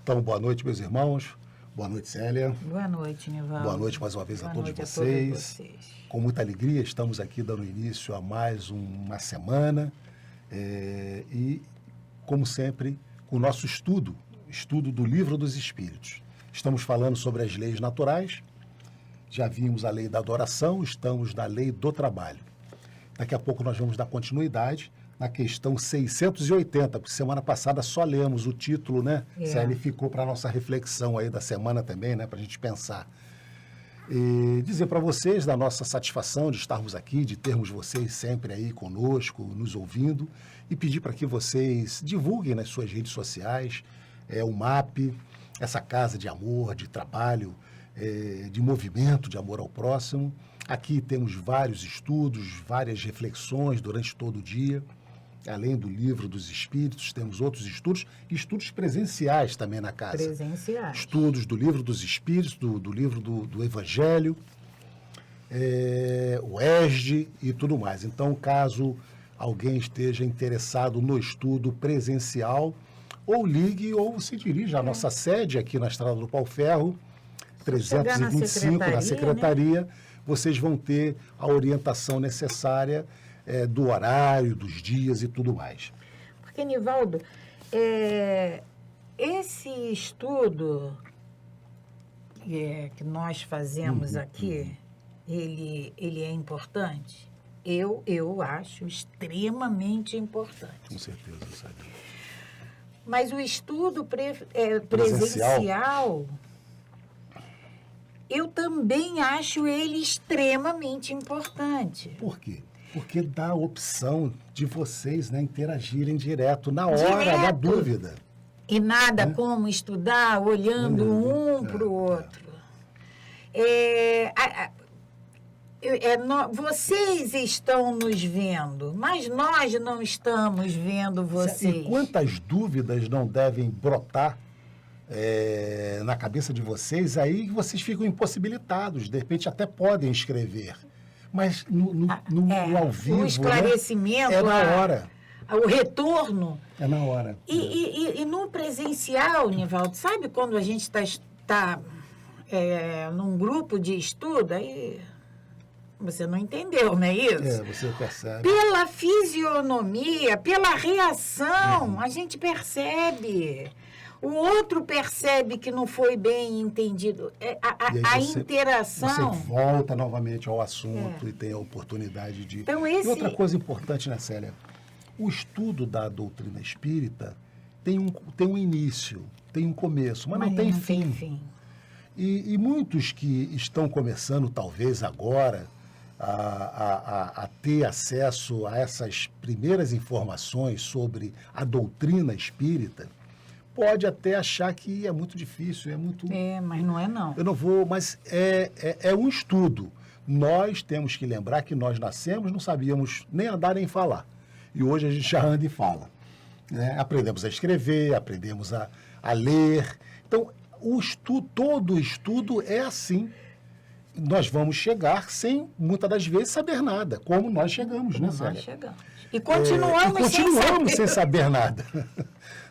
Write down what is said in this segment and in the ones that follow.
Então, boa noite, meus irmãos. Boa noite, Célia. Boa noite, Nivaldo. Boa noite mais uma vez a todos todos vocês. Com muita alegria, estamos aqui dando início a mais uma semana e, como sempre, com o nosso estudo do Livro dos Espíritos. Estamos falando sobre as leis naturais, já vimos a lei da adoração, estamos na lei do trabalho. Daqui a pouco nós vamos dar continuidade na questão 680, porque semana passada só lemos o título, né? Célia, ficou para a nossa reflexão aí da semana também, né? Para a gente pensar. E dizer para vocês da nossa satisfação de estarmos aqui, de termos vocês sempre aí conosco, nos ouvindo, e pedir para que vocês divulguem nas suas redes sociais o MAP, essa casa de amor, de trabalho, de movimento de amor ao próximo. Aqui temos vários estudos, várias reflexões durante todo o dia. Além do Livro dos Espíritos, temos outros estudos, e estudos presenciais também na casa. Presenciais. Estudos do Livro dos Espíritos, do livro do Evangelho, o ESD e tudo mais. Então, caso alguém esteja interessado no estudo presencial, ou ligue ou se dirija à nossa sede aqui na Estrada do Pau-Ferro, 325, na Secretaria, né? Vocês vão ter a orientação necessária do horário, dos dias e tudo mais. Porque, Nivaldo, esse estudo que nós fazemos aqui, ele é importante? Eu acho extremamente importante. Com certeza, sabe. Mas o estudo presencial, eu também acho ele extremamente importante. Por quê? Porque dá a opção de vocês, né, interagirem direto, na hora da dúvida. E nada como estudar olhando um para o outro. Vocês estão nos vendo, mas nós não estamos vendo vocês. E quantas dúvidas não devem brotar na cabeça de vocês, aí vocês ficam impossibilitados, de repente até podem escrever. Mas no ao vivo, o esclarecimento, né, é na hora. O retorno. É na hora. E no presencial, Nivaldo, sabe quando a gente está num grupo de estudo, aí você não entendeu, não é isso? Você percebe. Pela fisionomia, pela reação, a gente percebe. O outro percebe que não foi bem entendido. A interação. Você volta novamente ao assunto e tem a oportunidade de... Então, E outra coisa importante, né, Célia? O estudo da doutrina espírita tem um início, tem um começo, mas não tem fim. E muitos que estão começando, talvez agora, a ter acesso a essas primeiras informações sobre a doutrina espírita, pode até achar que é muito difícil, mas não é não. Eu não vou, mas é um estudo. Nós temos que lembrar que nós nascemos, não sabíamos nem andar nem falar. E hoje a gente já anda e fala. Né? Aprendemos a escrever, aprendemos a ler. Então, todo estudo é assim. Nós vamos chegar sem, muitas das vezes, saber nada, como nós chegamos, né, Célia? Nós chegamos. E continuamos sem saber nada.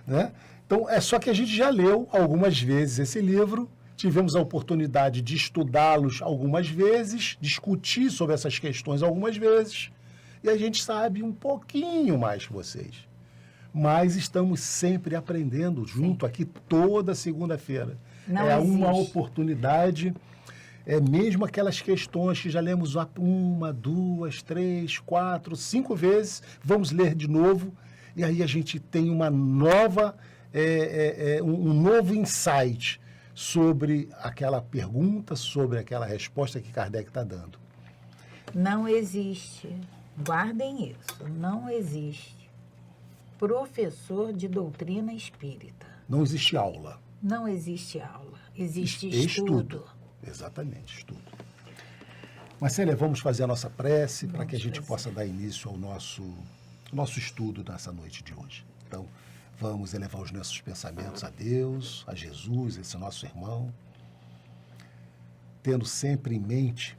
Né? Então, só que a gente já leu algumas vezes esse livro, tivemos a oportunidade de estudá-los algumas vezes, discutir sobre essas questões algumas vezes, e a gente sabe um pouquinho mais que vocês. Mas estamos sempre aprendendo junto aqui toda segunda-feira. Uma oportunidade, mesmo aquelas questões que já lemos 1, 2, 3, 4, 5 vezes, vamos ler de novo, e aí a gente tem uma nova... um novo insight sobre aquela pergunta, sobre aquela resposta que Kardec está dando. Não existe, guardem isso, não existe professor de doutrina espírita. Não existe aula. Não existe aula, existe estudo. Exatamente, estudo. Marcélia, vamos fazer a nossa prece para que a gente possa dar início ao nosso estudo nessa noite de hoje. Então, vamos elevar os nossos pensamentos a Deus, a Jesus, esse nosso irmão, tendo sempre em mente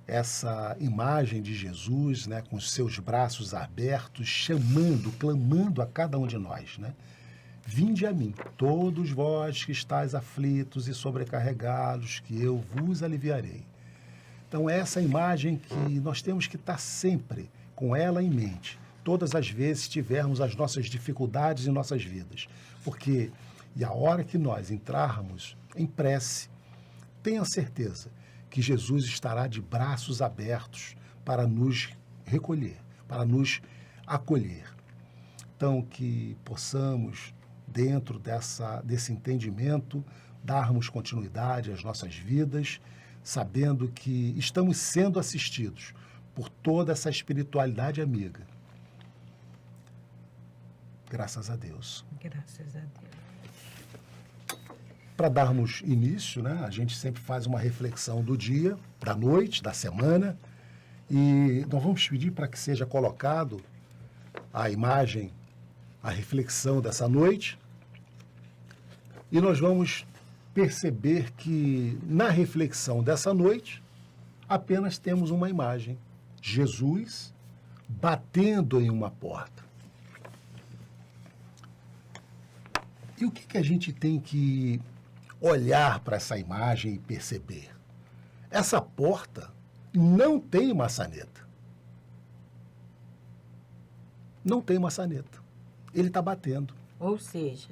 essa imagem de Jesus, né, com os seus braços abertos, chamando, clamando a cada um de nós, né? vinde a mim, todos vós que estáis aflitos e sobrecarregados, que eu vos aliviarei. Então, essa imagem que nós temos que estar sempre com ela em mente, todas as vezes tivermos as nossas dificuldades em nossas vidas. Porque, e a hora que nós entrarmos em prece, tenha certeza que Jesus estará de braços abertos para nos recolher, para nos acolher. Então, que possamos, dentro desse entendimento, darmos continuidade às nossas vidas, sabendo que estamos sendo assistidos por toda essa espiritualidade amiga. Graças a Deus. Graças a Deus. Para darmos início, né, a gente sempre faz uma reflexão do dia, da noite, da semana, e nós vamos pedir para que seja colocado a imagem, a reflexão dessa noite, e nós vamos perceber que na reflexão dessa noite apenas temos uma imagem: Jesus batendo em uma porta. E o que a gente tem que olhar para essa imagem e perceber? Essa porta não tem maçaneta. Não tem maçaneta. Ele está batendo. Ou seja,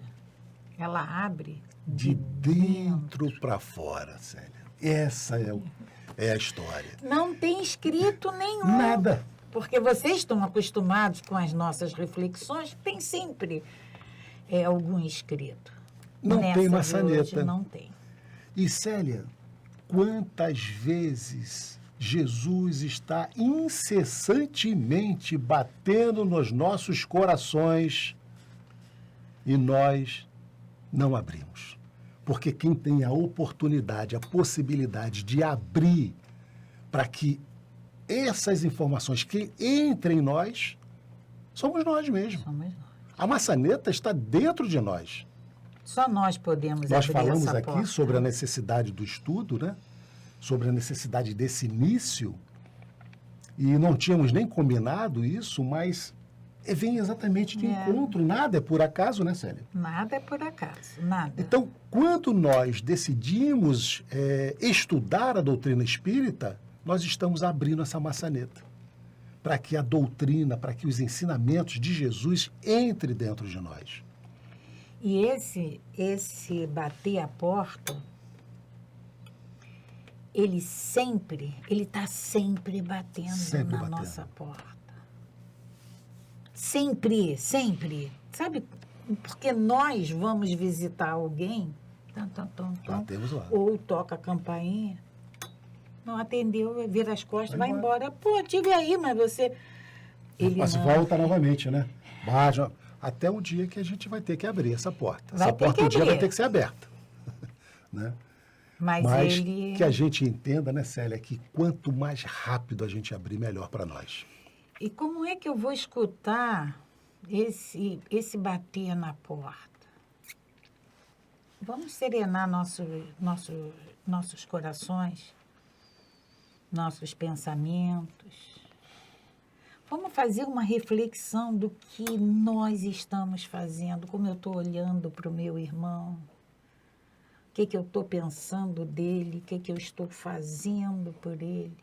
ela abre de dentro para fora, Célia. Essa é a história. Não tem escrito nenhum. Nada. Porque vocês estão acostumados com as nossas reflexões, tem sempre algum escrito. Não Nessa tem de maçaneta. hoje, não tem. E, Célia, quantas vezes Jesus está incessantemente batendo nos nossos corações e nós não abrimos? Porque quem tem a oportunidade, a possibilidade de abrir para que essas informações que entrem em nós, somos nós mesmos. Somos nós. A maçaneta está dentro de nós. Só nós podemos Nós abrir falamos essa aqui porta. sobre a necessidade do estudo, né? Sobre a necessidade desse início, e não tínhamos nem combinado isso, mas vem exatamente de encontro. Nada é por acaso, né, Célia? Nada é por acaso, nada. Então, quando nós decidimos estudar a doutrina espírita, nós estamos abrindo essa maçaneta para que a doutrina, para que os ensinamentos de Jesus entrem dentro de nós. E esse bater a porta, ele está sempre batendo na nossa porta. Sempre, sempre. Sabe, porque nós vamos visitar alguém, Batemos lá. ou toca a campainha, não atendeu, vira as costas, vai embora. Pô, tive aí, mas você... Mas volta novamente, né? Baixa, até o dia que a gente vai ter que abrir essa porta. Essa porta um dia vai ter que ser aberta. Né? Mas que a gente entenda, né, Célia, que quanto mais rápido a gente abrir, melhor para nós. E como é que eu vou escutar esse bater na porta? Vamos serenar nossos corações, nossos pensamentos. Vamos fazer uma reflexão do que nós estamos fazendo, como eu estou olhando para o meu irmão, o que eu estou pensando dele, o que eu estou fazendo por ele.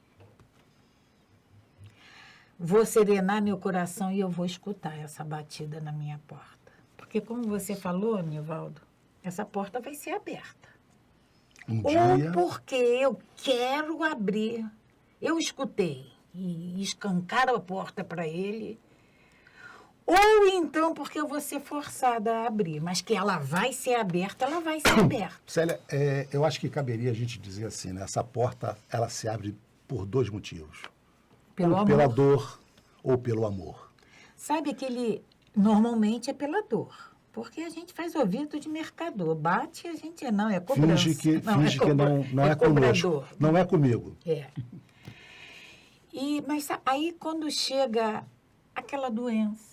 Vou serenar meu coração e eu vou escutar essa batida na minha porta. Porque, como você falou, Nivaldo, essa porta vai ser aberta. Ou porque eu quero abrir. Eu escutei e escancaram a porta para ele. Ou então porque eu vou ser forçada a abrir. Mas que ela vai ser aberta, ela vai ser aberta. Célia, eu acho que caberia a gente dizer assim, né? Essa porta, ela se abre por dois motivos. Ou pela dor ou pelo amor. Sabe normalmente é pela dor. Porque a gente faz ouvido de mercador. Bate, a gente não, é cobrança. Finge que não é conosco. Não é comigo. É. Mas aí quando chega aquela doença,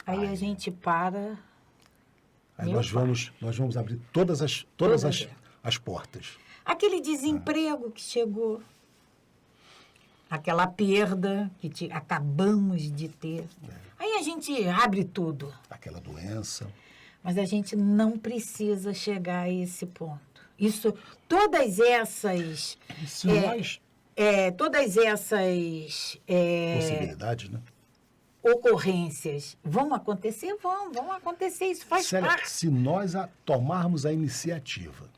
aí a gente para. Aí nós vamos abrir todas as portas. Aquele desemprego que chegou. Aquela perda que acabamos de ter. Aí a gente abre tudo. Aquela doença. Mas a gente não precisa chegar a esse ponto. Isso, todas essas... Se nós... todas essas... possibilidades, né? ocorrências vão acontecer? Vão acontecer, isso faz parte. Se nós tomarmos a iniciativa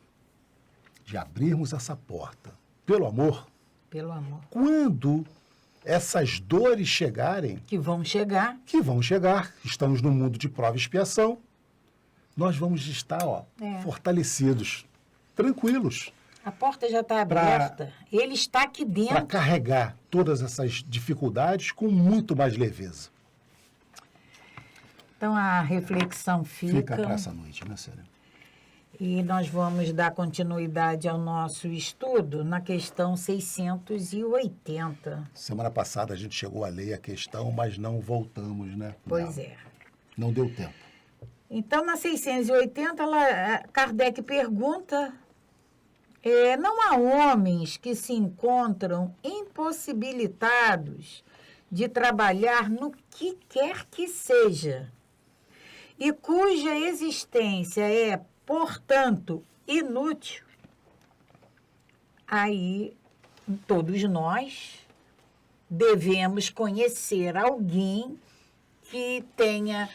de abrirmos essa porta pelo amor, quando essas dores chegarem... Que vão chegar, estamos no mundo de prova e expiação, nós vamos estar fortalecidos, tranquilos. A porta já está aberta, ele está aqui dentro. Para carregar todas essas dificuldades com muito mais leveza. Então, a reflexão fica para essa noite, né, Célia? E nós vamos dar continuidade ao nosso estudo na questão 680. Semana passada a gente chegou a ler a questão, mas não voltamos, né? Pois é. Não deu tempo. Então, na 680, Kardec pergunta... não há homens que se encontram impossibilitados de trabalhar no que quer que seja e cuja existência é, portanto, inútil? Aí, todos nós devemos conhecer alguém que tenha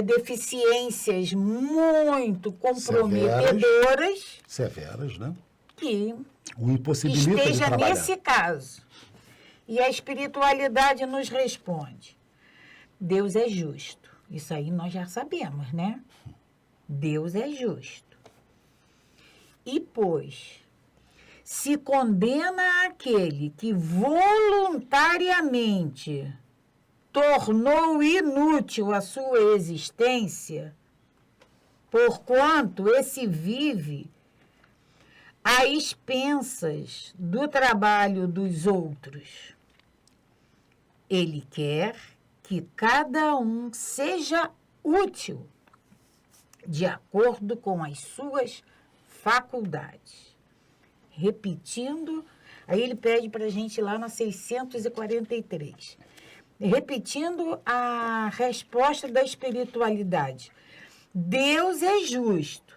deficiências muito comprometedoras. Severas, né? Que o impossibilita esteja de trabalhar. Nesse caso. E a espiritualidade nos responde: Deus é justo. Isso aí nós já sabemos, né? Deus é justo. E, pois, se condena aquele que voluntariamente tornou inútil a sua existência, porquanto esse vive a expensas do trabalho dos outros. Ele quer que cada um seja útil de acordo com as suas faculdades. Repetindo, aí ele pede para a gente ir lá na 643. Repetindo a resposta da espiritualidade. Deus é justo.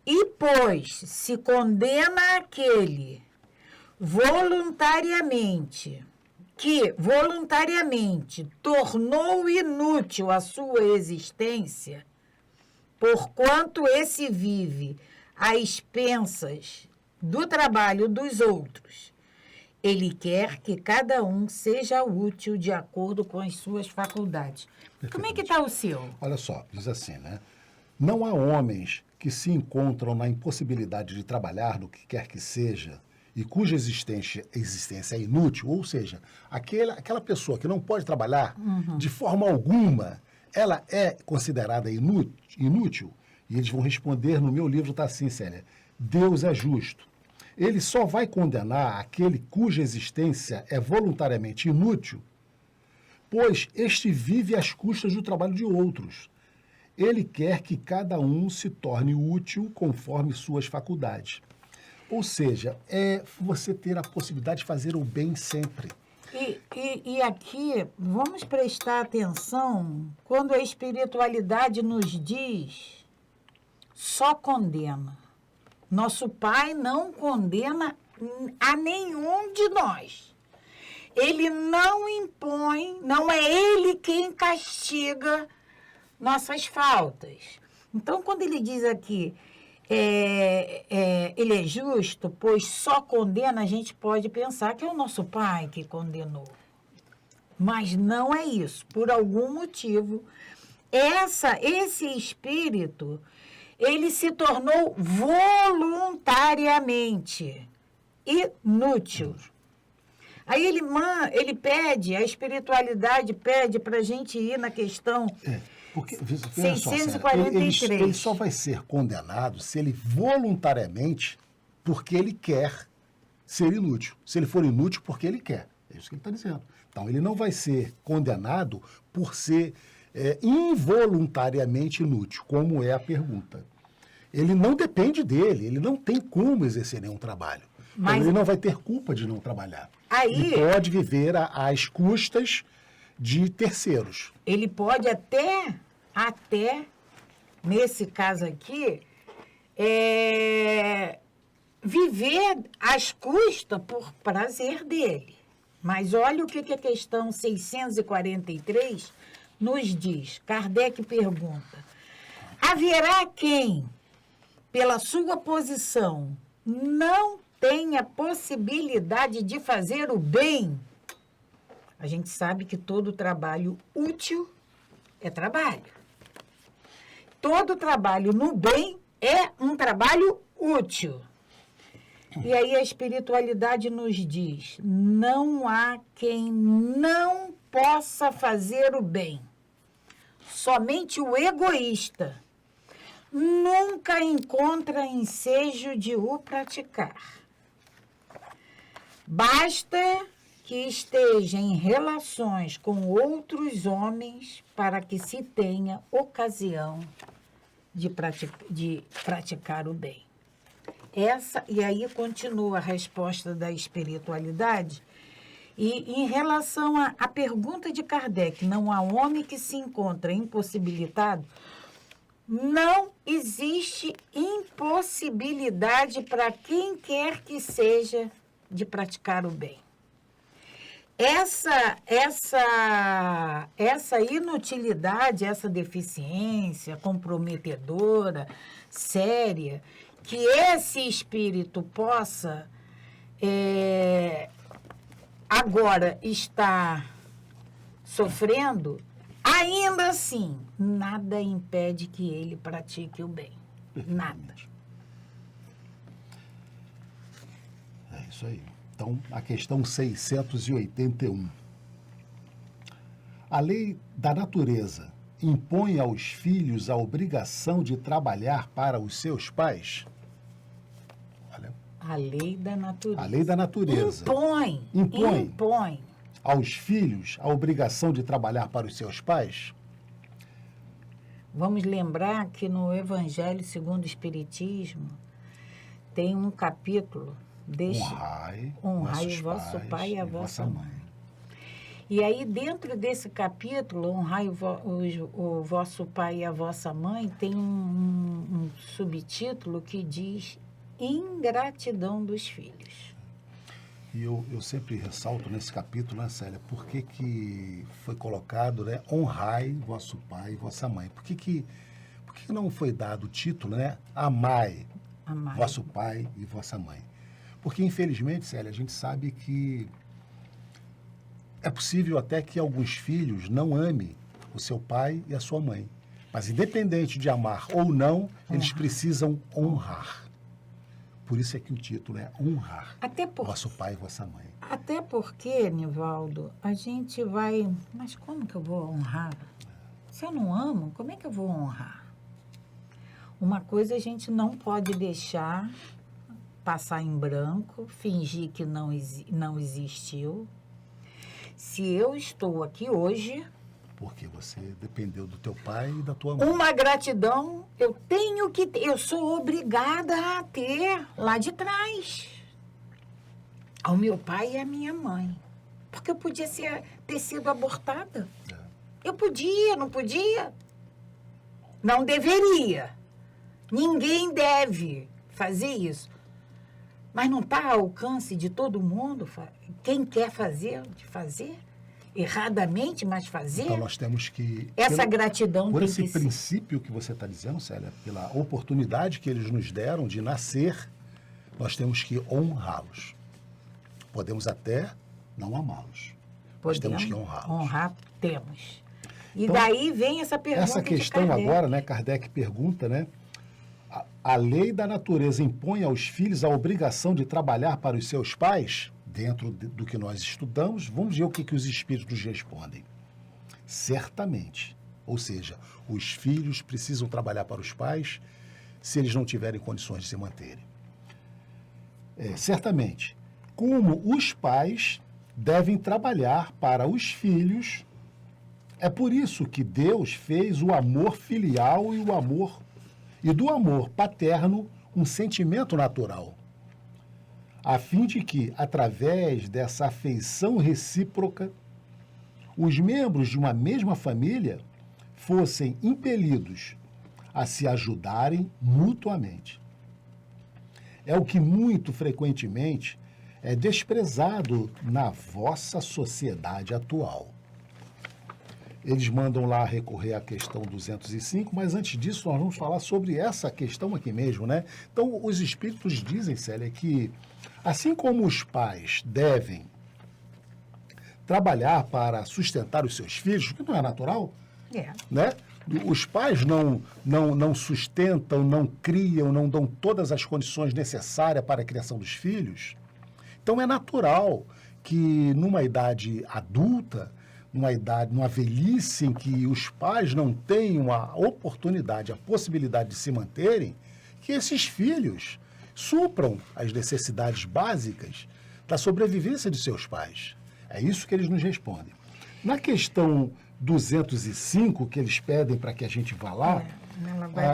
E, pois, se condena aquele que voluntariamente tornou inútil a sua existência, porquanto esse vive a expensas do trabalho dos outros, ele quer que cada um seja útil de acordo com as suas faculdades. Como é que está o seu? Olha só, diz assim, né? Não há homens que se encontram na impossibilidade de trabalhar no que quer que seja e cuja existência é inútil, ou seja, aquela pessoa que não pode trabalhar de forma alguma, ela é considerada inútil. E eles vão responder, no meu livro está assim, Célia: Deus é justo. Ele só vai condenar aquele cuja existência é voluntariamente inútil, pois este vive às custas do trabalho de outros. Ele quer que cada um se torne útil conforme suas faculdades. Ou seja, é você ter a possibilidade de fazer o bem sempre. E aqui, vamos prestar atenção quando a espiritualidade nos diz: só condena. Nosso Pai não condena a nenhum de nós. Ele não impõe, não é Ele quem castiga nossas faltas. Então, quando ele diz aqui, ele é justo, pois só condena, a gente pode pensar que é o nosso Pai que condenou. Mas não é isso. Por algum motivo, esse espírito, ele se tornou voluntariamente inútil. Aí ele pede, a espiritualidade pede para a gente ir na questão... Porque, 643. Ele só vai ser condenado se ele voluntariamente, porque ele quer ser inútil. Se ele for inútil, porque ele quer. É isso que ele está dizendo. Então, ele não vai ser condenado por ser involuntariamente inútil, como é a pergunta. Ele não depende dele, ele não tem como exercer nenhum trabalho. Mas então, ele não vai ter culpa de não trabalhar. Ele pode viver às custas de terceiros. Ele pode até nesse caso aqui, viver às custas por prazer dele. Mas olha o que a questão 643 nos diz. Kardec pergunta: haverá quem, pela sua posição, não tenha possibilidade de fazer o bem? A gente sabe que todo trabalho útil é trabalho. Todo trabalho no bem é um trabalho útil. E aí a espiritualidade nos diz: não há quem não possa fazer o bem. Somente o egoísta nunca encontra ensejo de o praticar. Basta que esteja em relações com outros homens para que se tenha ocasião de praticar o bem. E aí continua a resposta da espiritualidade. E em relação à pergunta de Kardec, não há homem que se encontra impossibilitado, não existe impossibilidade para quem quer que seja de praticar o bem. Essa inutilidade, essa deficiência comprometedora, séria, que esse espírito possa agora estar sofrendo, ainda assim, nada impede que ele pratique o bem. Nada. É isso aí. Então, a questão 681. A lei da natureza impõe aos filhos a obrigação de trabalhar para os seus pais? Olha. A lei da natureza. A lei da natureza. Impõe. Aos filhos a obrigação de trabalhar para os seus pais? Vamos lembrar que no Evangelho segundo o Espiritismo tem um capítulo deste honrai o vosso pai e a vossa mãe. E aí, dentro desse capítulo, honrai o vosso pai e a vossa mãe, tem um subtítulo que diz ingratidão dos filhos. E eu sempre ressalto nesse capítulo, né, Célia, por que foi colocado, né, honrai vosso pai e vossa mãe? Por que não foi dado o título, né, amai vosso pai e vossa mãe? Porque, infelizmente, Célia, a gente sabe que é possível até que alguns filhos não amem o seu pai e a sua mãe. Mas, independente de amar ou não, eles precisam honrar. Por isso é que o título é honrar vosso pai e vossa mãe. Até porque, Nivaldo, a gente vai... Mas como que eu vou honrar? Se eu não amo, como é que eu vou honrar? Uma coisa a gente não pode deixar passar em branco, fingir que não existiu. Se eu estou aqui hoje... Porque você dependeu do teu pai e da tua mãe. Uma gratidão eu tenho que ter, eu sou obrigada a ter lá de trás. Ao meu pai e à minha mãe. Porque eu podia ter sido abortada. Eu podia, não podia? Não deveria. Ninguém deve fazer isso. Mas não está ao alcance de todo mundo. Quem quer fazer, de fazer. Erradamente, mas fazer. Então nós temos que... Essa gratidão por tem esse que princípio que você está dizendo, Célia, pela oportunidade que eles nos deram de nascer, nós temos que honrá-los. Podemos até não amá-los. Mas temos que honrá-los. Honrar, temos. E então, daí vem essa pergunta essa questão de Kardec. Agora, né, Kardec pergunta, né? A lei da natureza impõe aos filhos a obrigação de trabalhar para os seus pais? Dentro do que nós estudamos, vamos ver o que os espíritos respondem. Certamente. Ou seja, os filhos precisam trabalhar para os pais se eles não tiverem condições de se manterem. Certamente. Como os pais devem trabalhar para os filhos, é por isso que Deus fez o amor filial e do amor paterno um sentimento natural, a fim de que, através dessa afeição recíproca, os membros de uma mesma família fossem impelidos a se ajudarem mutuamente. É o que muito frequentemente é desprezado na vossa sociedade atual. Eles mandam lá recorrer à questão 205, mas antes disso nós vamos falar sobre essa questão aqui mesmo, né? Então, os espíritos dizem, Célia, que assim como os pais devem trabalhar para sustentar os seus filhos, que não é natural, né? Os pais não sustentam, não criam, não dão todas as condições necessárias para a criação dos filhos. Então, é natural que numa idade adulta, numa velhice em que os pais não tenham a oportunidade, a possibilidade de se manterem, que esses filhos supram as necessidades básicas da sobrevivência de seus pais. É isso que eles nos respondem. Na questão 205, que eles pedem para que a gente vá lá,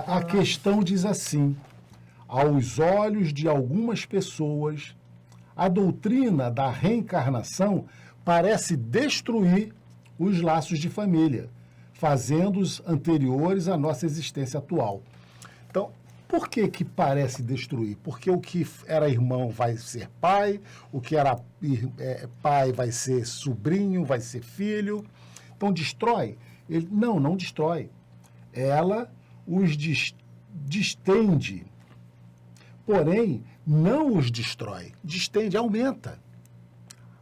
a questão diz assim: aos olhos de algumas pessoas, a doutrina da reencarnação parece destruir os laços de família, fazendo-os anteriores à nossa existência atual. Então, por que que parece destruir? Porque o que era irmão vai ser pai, o que era pai vai ser sobrinho, vai ser filho. Então, destrói? Ele, não destrói. Ela os distende. Porém, não os destrói. Distende, aumenta.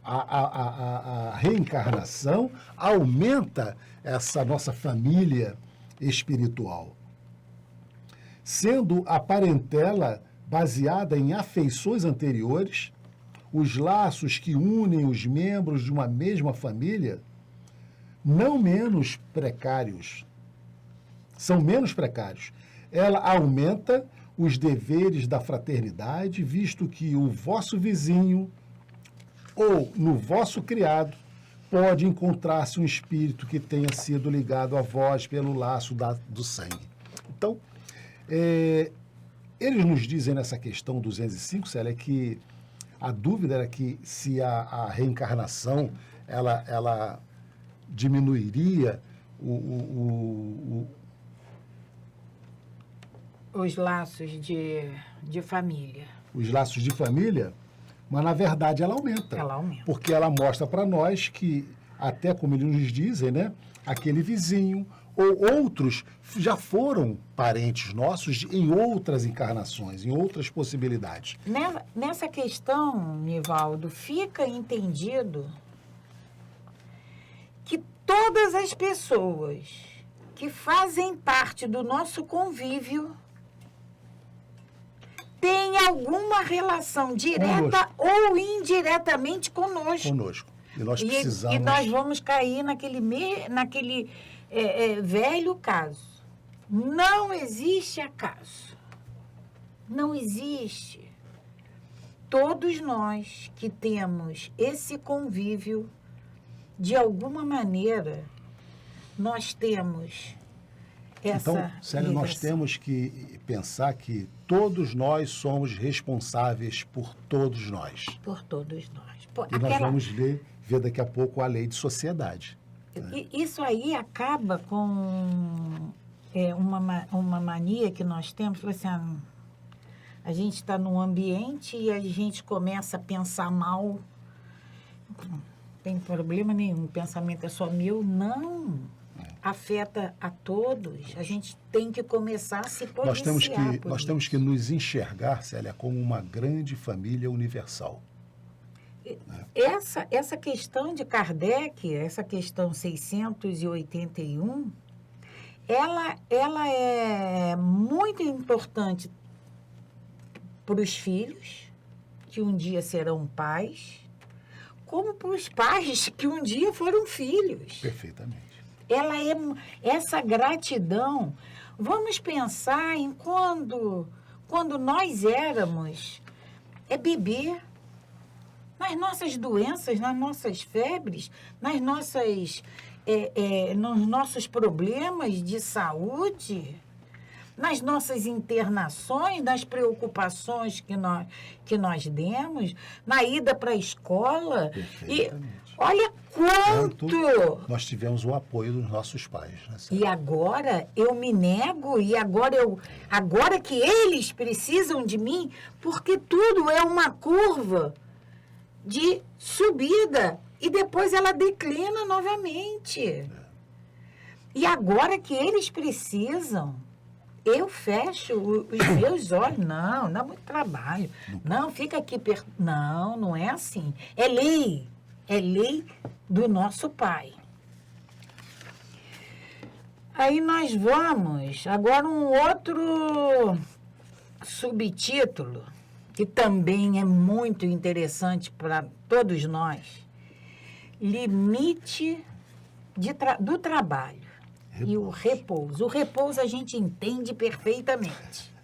A reencarnação aumenta essa nossa família espiritual. Sendo a parentela baseada em afeições anteriores, os laços que unem os membros de uma mesma família, não menos precários, são menos precários. Ela aumenta os deveres da fraternidade, visto que o vosso vizinho ou no vosso criado pode encontrar-se um espírito que tenha sido ligado a vós pelo laço do sangue. Então, eles nos dizem nessa questão 205, Célia, que a dúvida era que se a reencarnação ela diminuiria os laços de família. Os laços de família, mas na verdade ela aumenta. Ela aumenta. Porque ela mostra para nós que, até como eles nos dizem, né, aquele vizinho ou outros já foram parentes nossos em outras encarnações, em outras possibilidades. Nessa questão, Nivaldo, fica entendido que todas as pessoas que fazem parte do nosso convívio têm alguma relação direta ou indiretamente conosco. E nós precisamos... E nós vamos cair naquele velho caso. Não existe acaso. Não existe. Todos nós que temos esse convívio, de alguma maneira, nós temos essa Então, Célia, nós temos que pensar que todos nós somos responsáveis por todos nós. Por todos nós. E nós vamos ver daqui a pouco a lei de sociedade. Isso aí acaba com uma mania que nós temos, assim, a gente está num ambiente e a gente começa a pensar mal. Não tem problema nenhum, o pensamento é só meu. Não, afeta a todos. A gente tem que começar a se policiar. Nós temos que nos enxergar, Célia, como uma grande família universal. Essa questão de Kardec, essa questão 681, ela é muito importante para os filhos, que um dia serão pais, como para os pais que um dia foram filhos. Perfeitamente. Essa gratidão, vamos pensar em quando nós éramos bebê, nas nossas doenças, nas nossas febres, nos nossos problemas de saúde, nas nossas internações, nas preocupações que nós demos, na ida para a escola. E olha quanto nós tivemos o apoio dos nossos pais. Né, e agora eu me nego, e agora que eles precisam de mim, porque tudo é uma curva de subida e depois ela declina novamente. E agora que eles precisam, eu fecho os meus olhos. Não, dá muito trabalho. Não, fica aqui perto. Não, não é assim. É lei. É lei do nosso Pai. Aí nós vamos, agora um outro subtítulo, que também é muito interessante para todos nós. Limite do trabalho. Repouso. E o repouso. O repouso a gente entende perfeitamente.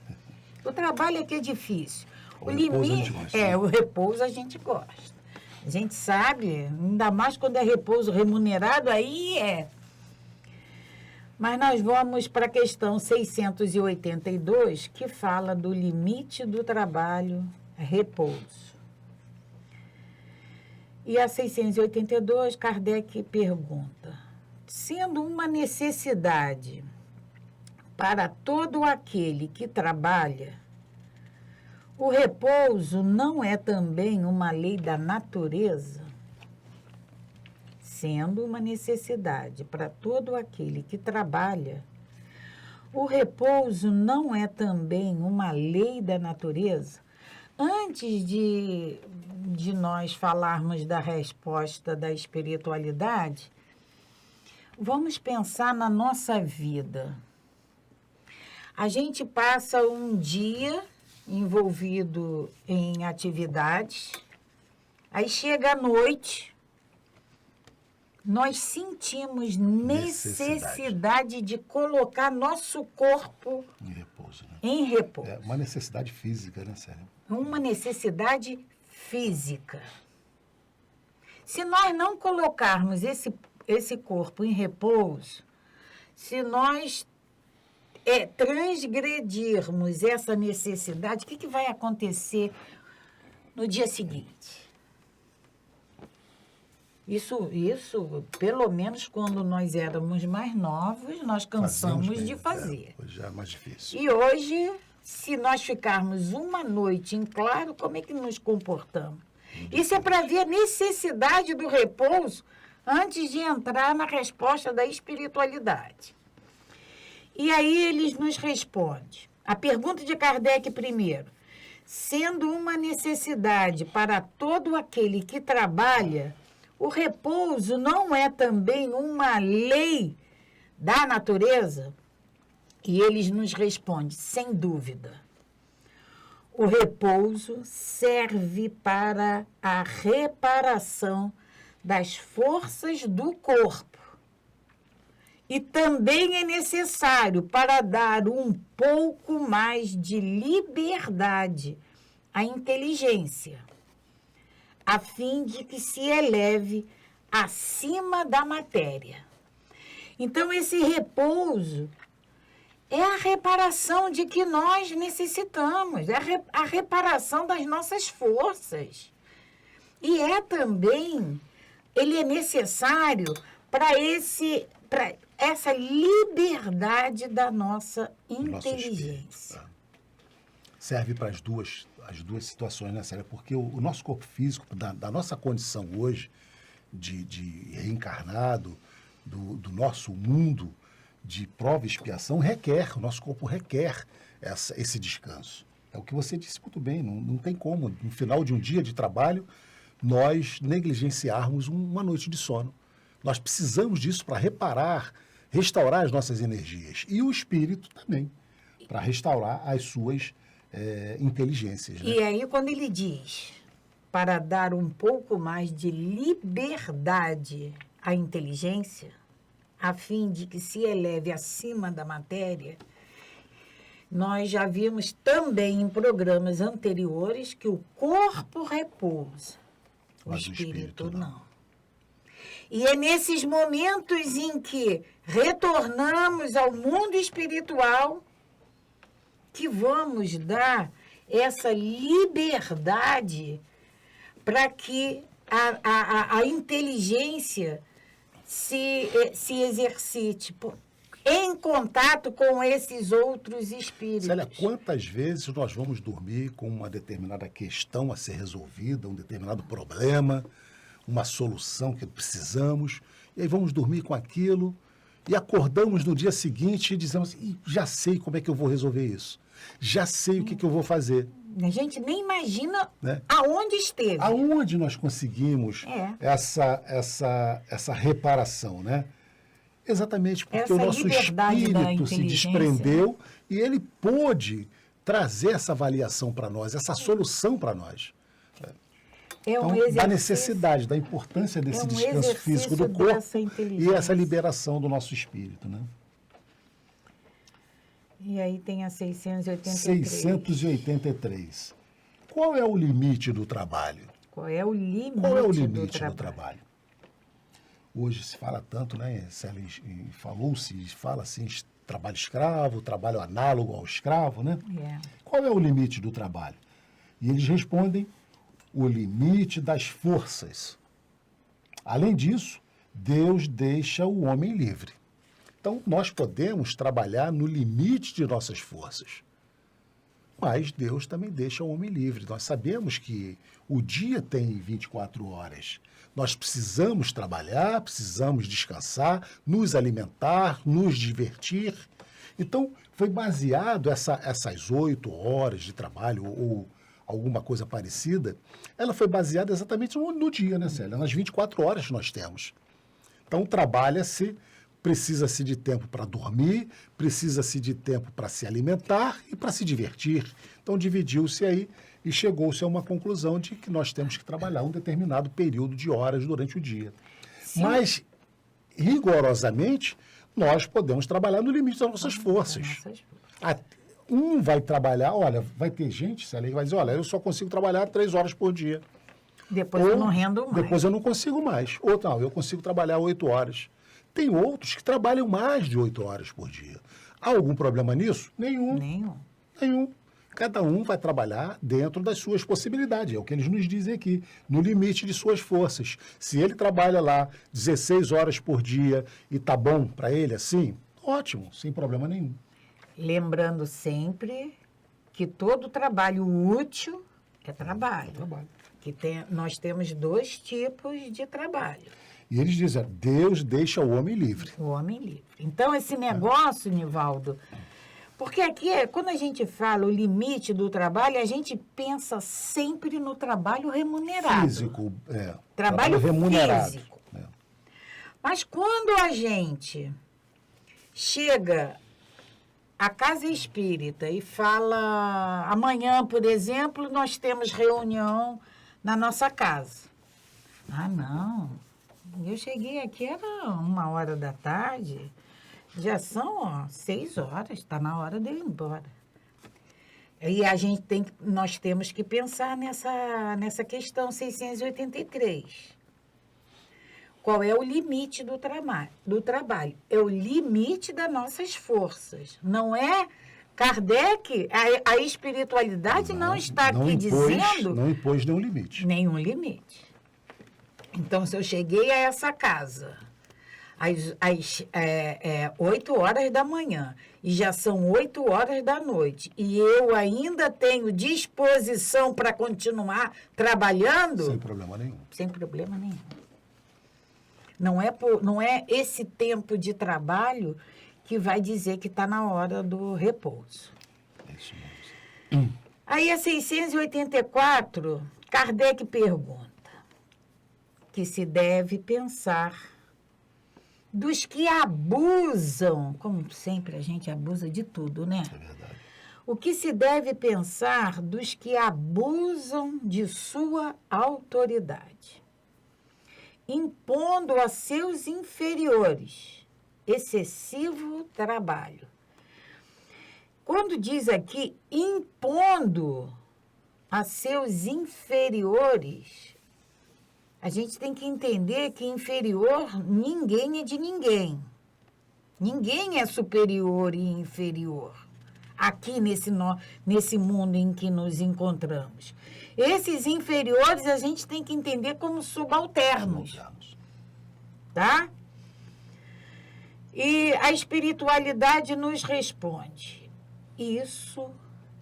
O trabalho é que é difícil. O limite o repouso a gente gosta. A gente sabe, ainda mais quando é repouso remunerado, aí é. Mas nós vamos para a questão 682, que fala do limite do trabalho, repouso. E a 682, Kardec pergunta: sendo uma necessidade para todo aquele que trabalha, o repouso não é também uma lei da natureza? Sendo uma necessidade para todo aquele que trabalha, o repouso não é também uma lei da natureza? Antes de nós falarmos da resposta da espiritualidade, vamos pensar na nossa vida. A gente passa um dia envolvido em atividades, aí chega a noite, nós sentimos necessidade de colocar nosso corpo em repouso. Né? Em repouso. É uma necessidade física, né, Célia? Uma necessidade física. Se nós não colocarmos esse corpo em repouso, se nós transgredirmos essa necessidade, o que vai acontecer no dia seguinte? Isso, pelo menos quando nós éramos mais novos, nós cansamos de fazer. Hoje já é mais difícil. E hoje, se nós ficarmos uma noite em claro, como é que nos comportamos? Isso é para ver a necessidade do repouso antes de entrar na resposta da espiritualidade. E aí eles nos respondem. A pergunta de Kardec primeiro. Sendo uma necessidade para todo aquele que trabalha, o repouso não é também uma lei da natureza? E eles nos respondem, sem dúvida. O repouso serve para a reparação das forças do corpo. E também é necessário para dar um pouco mais de liberdade à inteligência, a fim de que se eleve acima da matéria. Então, esse repouso é a reparação de que nós necessitamos, é a reparação das nossas forças. E ele é necessário para essa liberdade da nossa inteligência. Serve para as duas situações, né, Célia? Porque o nosso corpo físico, da nossa condição hoje, de reencarnado, do nosso mundo de prova e expiação, o nosso corpo requer esse descanso. É o que você disse muito bem, não tem como, no final de um dia de trabalho, nós negligenciarmos uma noite de sono. Nós precisamos disso para restaurar as nossas energias. E o espírito também, para restaurar as suas inteligências. Né? E aí, quando ele diz, para dar um pouco mais de liberdade à inteligência, a fim de que se eleve acima da matéria, nós já vimos também em programas anteriores que o corpo repousa, o espírito não. E é nesses momentos em que retornamos ao mundo espiritual que vamos dar essa liberdade para que a inteligência se exercite em contato com esses outros espíritos. Célia, quantas vezes nós vamos dormir com uma determinada questão a ser resolvida, um determinado problema, uma solução que precisamos, e aí vamos dormir com aquilo, e acordamos no dia seguinte e dizemos, já sei como é que eu vou resolver isso, já sei o que eu vou fazer. A gente nem imagina, né, aonde esteve. Aonde nós conseguimos essa reparação, né? Exatamente, porque o nosso espírito se desprendeu e ele pôde trazer essa avaliação para nós, essa solução para nós. Então, da necessidade, da importância desse descanso físico do corpo e essa liberação do nosso espírito, né? E aí tem a 683. 683. Qual é o limite do trabalho? Qual é o limite do trabalho? Hoje se fala tanto, né? Fala-se em trabalho escravo, trabalho análogo ao escravo, né? Qual é o limite do trabalho? E eles respondem, o limite das forças. Além disso, Deus deixa o homem livre. Então, nós podemos trabalhar no limite de nossas forças. Mas Deus também deixa o homem livre. Nós sabemos que o dia tem 24 horas. Nós precisamos trabalhar, precisamos descansar, nos alimentar, nos divertir. Então, foi baseado essas 8 horas de trabalho ou alguma coisa parecida, ela foi baseada exatamente no dia, né, Célia? Nas 24 horas que nós temos. Então, trabalha-se, precisa-se de tempo para dormir, precisa-se de tempo para se alimentar e para se divertir. Então, dividiu-se aí e chegou-se a uma conclusão de que nós temos que trabalhar um determinado período de horas durante o dia. Sim. Mas, rigorosamente, nós podemos trabalhar no limite das nossas forças. Um vai trabalhar, olha, vai ter gente, Célia, que vai dizer, olha, eu só consigo trabalhar 3 horas por dia. Depois eu não rendo mais. Depois eu não consigo mais. Ou não, eu consigo trabalhar 8 horas. Tem outros que trabalham mais de 8 horas por dia. Há algum problema nisso? Nenhum. Cada um vai trabalhar dentro das suas possibilidades. É o que eles nos dizem aqui, no limite de suas forças. Se ele trabalha lá 16 horas por dia e tá bom para ele assim, ótimo, sem problema nenhum. Lembrando sempre que todo trabalho útil é trabalho. Nós temos 2 tipos de trabalho. E eles dizem, Deus deixa o homem livre. O homem livre. Então, esse negócio, Nivaldo, porque aqui, quando a gente fala o limite do trabalho, a gente pensa sempre no trabalho remunerado. Físico, Trabalho remunerado. Físico. Mas quando a gente chega à casa espírita e fala, amanhã, por exemplo, nós temos reunião na nossa casa. Ah, não. Eu cheguei aqui, era 1h da tarde, já são 6 horas, está na hora de eu ir embora. E nós temos que pensar nessa questão 683. Qual é o limite do trabalho? É o limite das nossas forças. Não é Kardec, a espiritualidade não está aqui dizendo... Não impôs nenhum limite. Nenhum limite. Então, se eu cheguei a essa casa às 8 horas da manhã e já são 8 horas da noite e eu ainda tenho disposição para continuar trabalhando... Sem problema nenhum. Sem problema nenhum. Não é esse tempo de trabalho que vai dizer que está na hora do repouso. É isso mesmo. Aí, a 684, Kardec pergunta que se deve pensar dos que abusam, como sempre a gente abusa de tudo, né? É verdade. O que se deve pensar dos que abusam de sua autoridade, impondo a seus inferiores excessivo trabalho. Quando diz aqui impondo a seus inferiores, a gente tem que entender que inferior, ninguém é de ninguém. Ninguém é superior e inferior. aqui nesse mundo em que nos encontramos. Esses inferiores a gente tem que entender como subalternos. Tá? E a espiritualidade nos responde: isso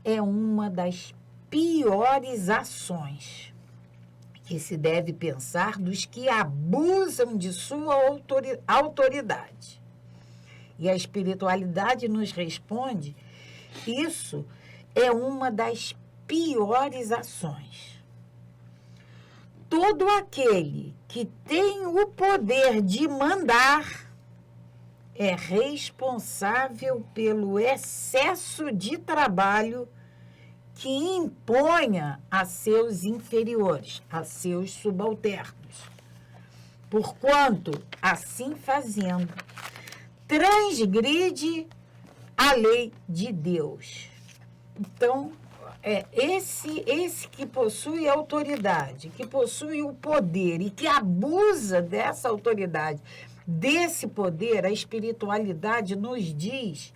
é uma das piores ações que se deve pensar dos que abusam de sua autoridade. E a espiritualidade nos responde: isso é uma das piores ações. Todo aquele que tem o poder de mandar é responsável pelo excesso de trabalho que imponha a seus inferiores, a seus subalternos. Porquanto, assim fazendo, transgride a lei de Deus. Então, esse que possui autoridade, que possui o poder e que abusa dessa autoridade, desse poder, a espiritualidade nos diz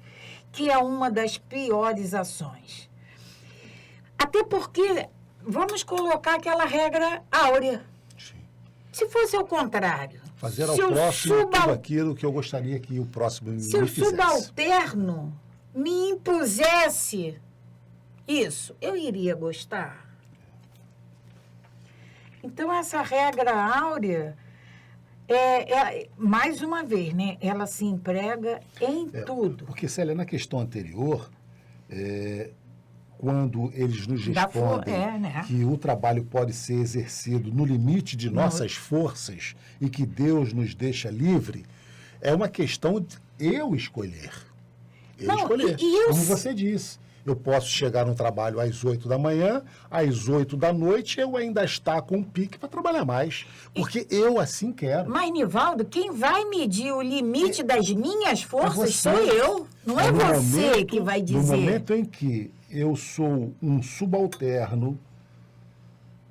que é uma das piores ações. Até porque, vamos colocar aquela regra áurea. Sim. Se fosse o contrário. Fazer ao próximo tudo aquilo que eu gostaria que o próximo me fizesse. Se o subalterno me impusesse isso, eu iria gostar. Então, essa regra áurea, mais uma vez, né, ela se emprega em tudo. Porque, Célia, na questão anterior, quando eles nos respondem né? que o trabalho pode ser exercido no limite de nossas forças e que Deus nos deixa livre, é uma questão de eu escolher. Como você disse. Eu posso chegar no trabalho às 8 da manhã, às 8 da noite, eu ainda estar com um pique para trabalhar mais. Porque eu assim quero. Mas, Nivaldo, quem vai medir o limite das minhas forças sou eu. Não é você que vai dizer. No momento em que eu sou um subalterno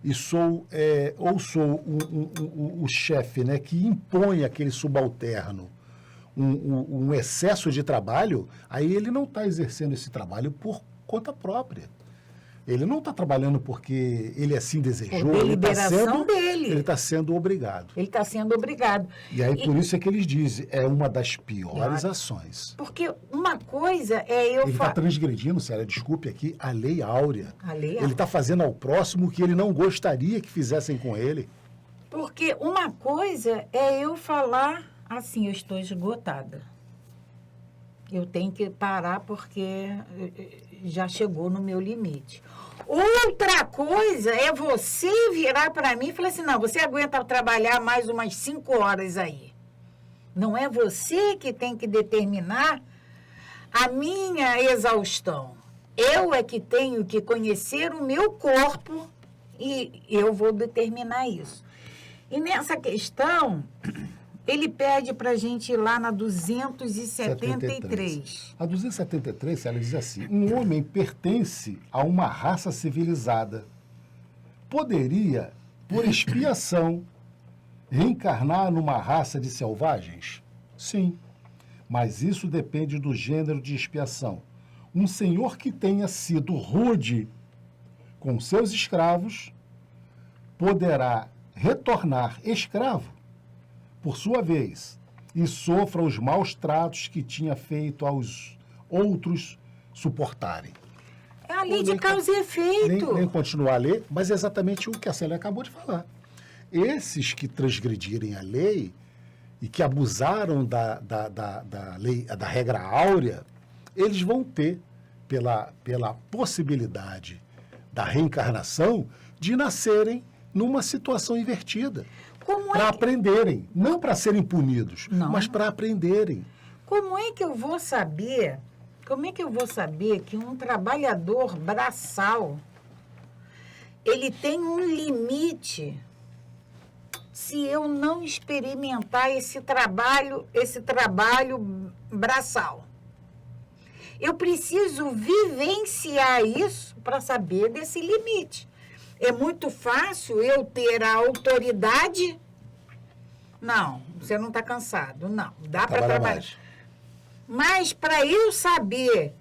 e sou o chefe, né, que impõe aquele subalterno um excesso de trabalho, aí ele não está exercendo esse trabalho por conta própria. Ele não está trabalhando porque ele assim desejou. Por deliberação dele. Ele está sendo obrigado. Ele está sendo obrigado. E aí, por isso é que eles dizem, é uma das piores ações. Porque uma coisa é eu... Ele está transgredindo, Célia, desculpe aqui, a lei áurea. A lei áurea. Ele está fazendo ao próximo o que ele não gostaria que fizessem com ele. Porque uma coisa é eu falar assim, eu estou esgotada. Eu tenho que parar porque já chegou no meu limite. Outra coisa é você virar para mim e falar assim, não, você aguenta trabalhar mais umas 5 horas aí. Não é você que tem que determinar a minha exaustão. Eu é que tenho que conhecer o meu corpo e eu vou determinar isso. E nessa questão, ele pede para a gente ir lá na 273. A 273, ela diz assim, um homem pertence a uma raça civilizada. Poderia, por expiação, reencarnar numa raça de selvagens? Sim, mas isso depende do gênero de expiação. Um senhor que tenha sido rude com seus escravos poderá retornar escravo, por sua vez, e sofra os maus tratos que tinha feito aos outros suportarem. É a lei de causa e efeito. Nem continuar a ler, mas é exatamente o que a Célia acabou de falar. Esses que transgredirem a lei e que abusaram da lei, da regra áurea, eles vão ter, pela possibilidade da reencarnação, de nascerem numa situação invertida. Para aprenderem, não para serem punidos, mas para aprenderem. Como é que eu vou saber? Como é que eu vou saber que um trabalhador braçal ele tem um limite se eu não experimentar esse trabalho braçal? Eu preciso vivenciar isso para saber desse limite. É muito fácil eu ter a autoridade. Não, você não está cansado. Não, dá para trabalhar. Mas para eu saber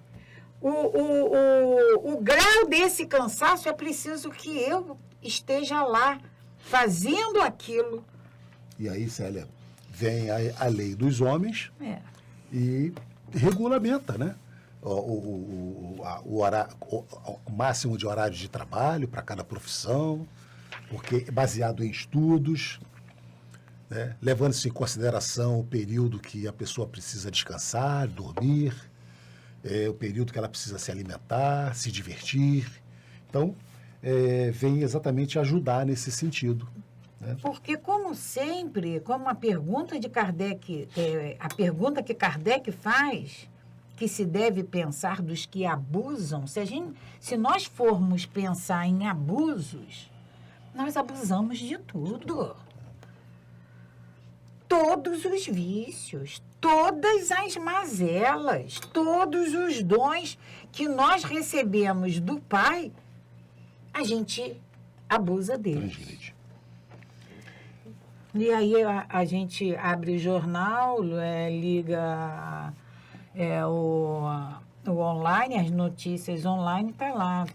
o grau desse cansaço é preciso que eu esteja lá fazendo aquilo. E aí, Célia, vem a lei dos homens e regulamenta, né? O máximo de horário de trabalho para cada profissão, porque é baseado em estudos, né? Levando-se em consideração o período que a pessoa precisa descansar, dormir, o período que ela precisa se alimentar, se divertir. Então, vem exatamente ajudar nesse sentido. Né? Porque, como sempre, como a pergunta de Kardec, a pergunta que Kardec faz, que se deve pensar dos que abusam, se nós formos pensar em abusos, nós abusamos de tudo. Todos os vícios, todas as mazelas, todos os dons que nós recebemos do Pai, a gente abusa deles. E aí a gente abre o jornal, liga o online, as notícias online, está lá.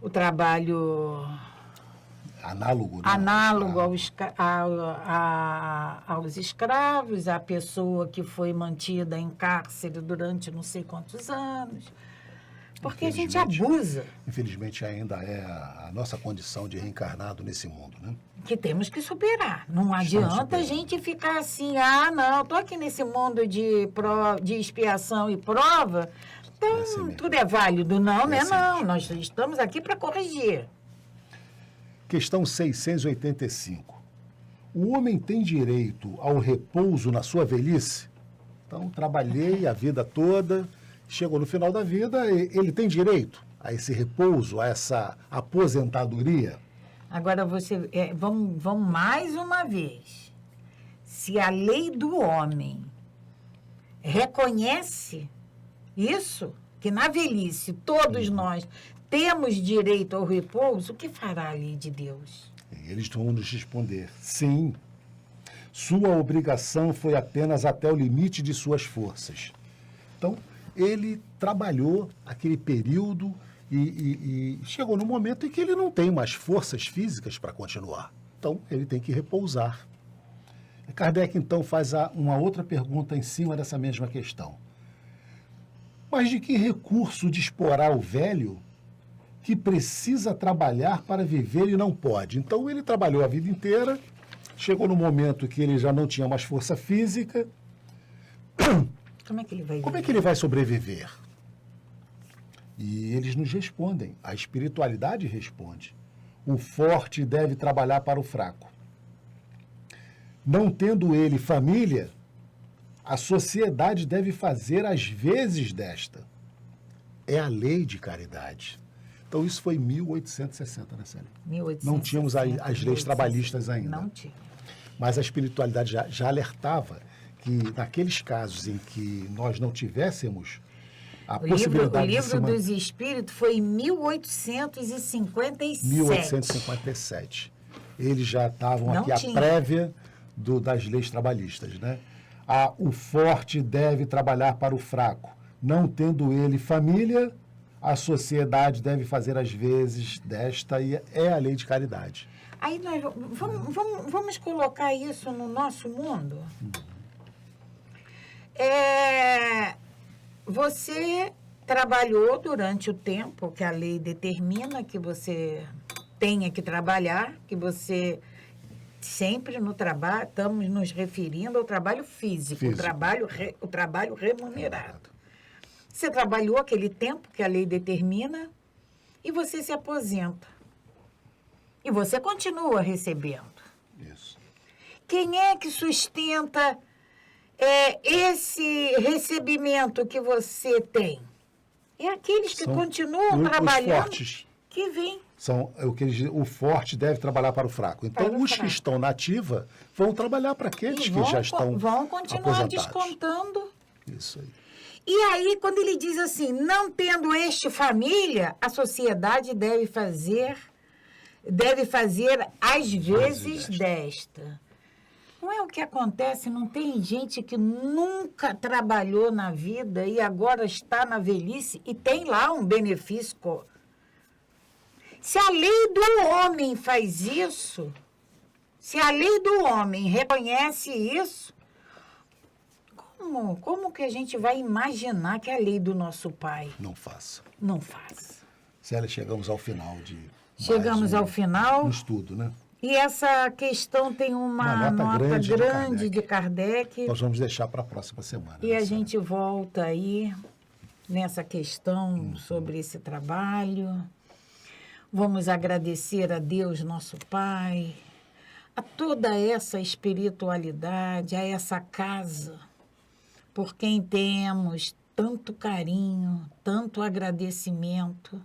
O trabalho análogo, né? Análogo aos escravos, a pessoa que foi mantida em cárcere durante não sei quantos anos. Porque a gente abusa. Infelizmente, ainda é a nossa condição de reencarnado nesse mundo, né? Que temos que superar. Não adianta a gente ficar assim, não, estou aqui nesse mundo de expiação e prova, então assim tudo é válido. Não, né? Não, nós estamos aqui para corrigir. Questão 685. O homem tem direito ao repouso na sua velhice? Então, trabalhei a vida toda, chegou no final da vida, ele tem direito a esse repouso, a essa aposentadoria? Agora, vamos mais uma vez. Se a lei do homem reconhece isso, que na velhice todos nós temos direito ao repouso, o que fará a lei de Deus? Eles vão nos responder, sim. Sua obrigação foi apenas até o limite de suas forças. Então, ele trabalhou aquele período e chegou no momento em que ele não tem mais forças físicas para continuar. Então, ele tem que repousar. Kardec, então, faz uma outra pergunta em cima dessa mesma questão. Mas de que recurso disporá o velho que precisa trabalhar para viver e não pode? Então, ele trabalhou a vida inteira, chegou no momento que ele já não tinha mais força física. Como é que ele vai viver? Como é que ele vai sobreviver? E eles nos respondem, a espiritualidade responde. O forte deve trabalhar para o fraco. Não tendo ele família, a sociedade deve fazer as vezes desta. É a lei de caridade. Então, isso foi em 1860, né, Célia? 1860, não tínhamos as leis trabalhistas ainda. Não tinha. Mas a espiritualidade já alertava que, naqueles casos em que nós não tivéssemos a possibilidade de... O livro dos Espíritos foi em 1857. 1857. Eles já estavam aqui a prévia das leis trabalhistas, né? O forte deve trabalhar para o fraco. Não tendo ele família, a sociedade deve fazer as vezes desta, e é a lei de caridade. Aí nós vamos colocar isso no nosso mundo. Você trabalhou durante o tempo que a lei determina que você tenha que trabalhar, que você sempre no trabalho, estamos nos referindo ao trabalho físico. O trabalho remunerado. Você trabalhou aquele tempo que a lei determina e você se aposenta. E você continua recebendo. Isso. Quem é que sustenta esse recebimento que você tem? É aqueles que continuam trabalhando, os fortes. Que vêm. São o forte deve trabalhar para o fraco. Então, os que estão na ativa vão trabalhar para aqueles que já estão vão continuar aposentados. Descontando. Isso aí. E aí, quando ele diz assim, não tendo este família, a sociedade deve fazer às vezes desta. Não é o que acontece, não tem gente que nunca trabalhou na vida e agora está na velhice e tem lá um benefício. Se a lei do homem faz isso, se a lei do homem reconhece isso, como que a gente vai imaginar que a lei do nosso pai Não faça. não faz? Célia, chegamos ao final de Chegamos ao final. um estudo, né? E essa questão tem uma nota grande de Kardec. Nós vamos deixar para a próxima semana. E a gente volta aí nessa questão sobre esse trabalho. Vamos agradecer a Deus, nosso Pai, a toda essa espiritualidade, a essa casa, por quem temos tanto carinho, tanto agradecimento.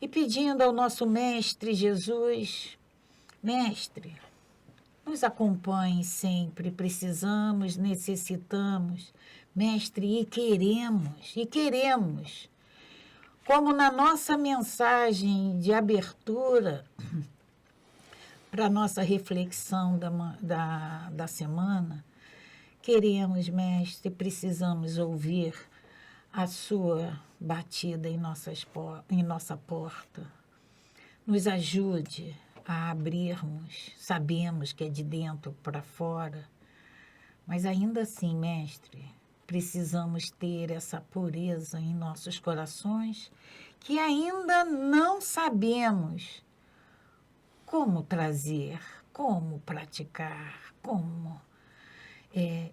E pedindo ao nosso Mestre Jesus, Mestre, nos acompanhe sempre, precisamos, necessitamos, Mestre, e queremos. Como na nossa mensagem de abertura para a nossa reflexão da semana, queremos, Mestre, precisamos ouvir a sua batida em nossa porta. Nos ajude a abrirmos, sabemos que é de dentro para fora, mas ainda assim, Mestre, precisamos ter essa pureza em nossos corações que ainda não sabemos como trazer, como praticar, como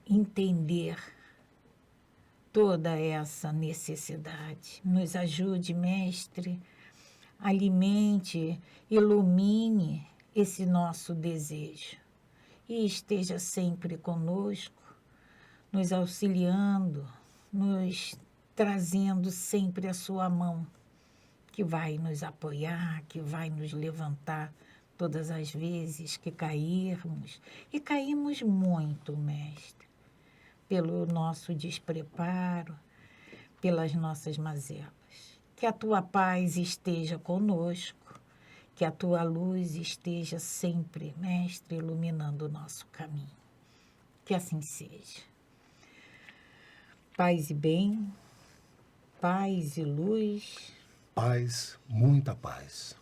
entender toda essa necessidade. Nos ajude, Mestre, alimente, ilumine esse nosso desejo e esteja sempre conosco, nos auxiliando, nos trazendo sempre a sua mão, que vai nos apoiar, que vai nos levantar todas as vezes que cairmos, e caímos muito, Mestre, pelo nosso despreparo, pelas nossas mazelas. Que a tua paz esteja conosco, que a tua luz esteja sempre, Mestre, iluminando o nosso caminho. Que assim seja. Paz e bem, paz e luz. Paz, muita paz.